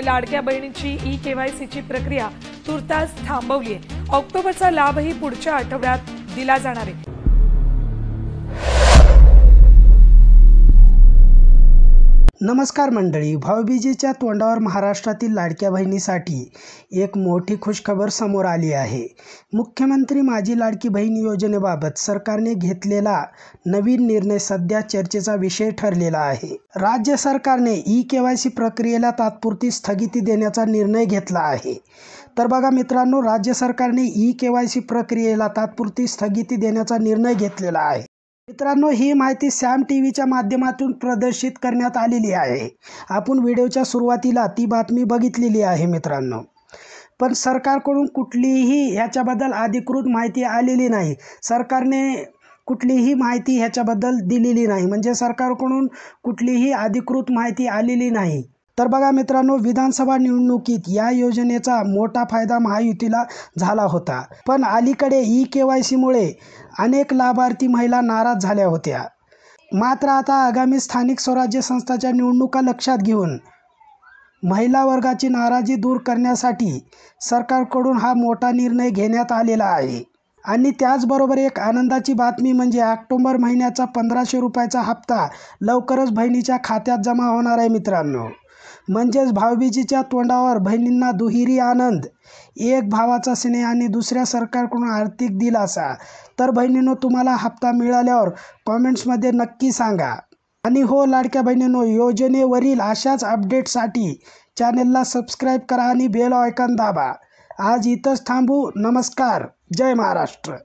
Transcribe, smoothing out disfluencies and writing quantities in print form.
लाडक्या बहिणीची ई-केवायसीची प्रक्रिया तुर्तास थांबवली आहे। ऑक्टोबरचा लाभही पुढच्या आठवड्यात दिला जाणार आहे। नमस्कार मंडळी, भाऊबीजेच्या तोंडावर महाराष्ट्रातील लाडक्या बहिणीसाठी एक मोठी खुशखबर समोर आली आहे। मुख्यमंत्री माझी लाडकी बहीण योजनेबाबत सरकारने घेतलेला नवीन निर्णय सध्या चर्चेचा विषय ठरलेला आहे। राज्य सरकारने ई-केवायसी प्रक्रियेला तात्पुरती स्थगिती देण्याचा निर्णय घेतला आहे। तर बघा मित्रांनो, राज्य सरकारने ई-केवायसी प्रक्रियेला तात्पुरती स्थगिती देण्याचा निर्णय घेतलेला आहे। मित्रांनो, ही माहिती सॅम टीव्हीच्या माध्यमातून प्रदर्शित करण्यात आलेली आहे। आपण व्हिडिओच्या सुरुवातीला ती बातमी बघितलेली आहे मित्रांनो, पण सरकारकडून कुठलीही ह्याच्याबद्दल अधिकृत माहिती आलेली नाही। सरकारने कुठलीही माहिती ह्याच्याबद्दल दिलेली नाही, म्हणजे सरकारकडून कुठलीही अधिकृत माहिती आलेली नाही। तर बघा मित्रांनो, विधानसभा निवडणुकीत या योजनेचा मोठा फायदा महायुतीला झाला होता, पण अलीकडे ई-केवायसीमुळे अनेक लाभार्थी महिला नाराज झाल्या होत्या। मात्र आता आगामी स्थानिक स्वराज्य संस्थांच्या निवडणुका लक्षात घेऊन महिला वर्गाची नाराजी दूर करण्यासाठी सरकारकडून हा मोठा निर्णय घेण्यात आलेला आहे। आणि त्याचबरोबर एक आनंदाची बातमी म्हणजे ऑक्टोबर महिन्याचा 1500 रुपयाचा हप्ता लवकरच बहिणीच्या खात्यात जमा होणार आहे मित्रांनो। म्हणजेच भाऊबीजेच्या तोंडावर बहिणींना दुहेरी आनंद, एक भावाचा स्नेह आणि दुसऱ्या सरकारकडून आर्थिक दिलासा। तर बहिणींनो, तुम्हाला हप्ता मिळाल्यावर कॉमेंट्समध्ये नक्की सांगा। आणि हो लाडक्या बहिणींनो, योजनेवरील अशाच अपडेटसाठी चॅनलला सबस्क्राईब करा आणि बेल आयकॉन दाबा। आज इथंच थांबू। नमस्कार, जय महाराष्ट्र।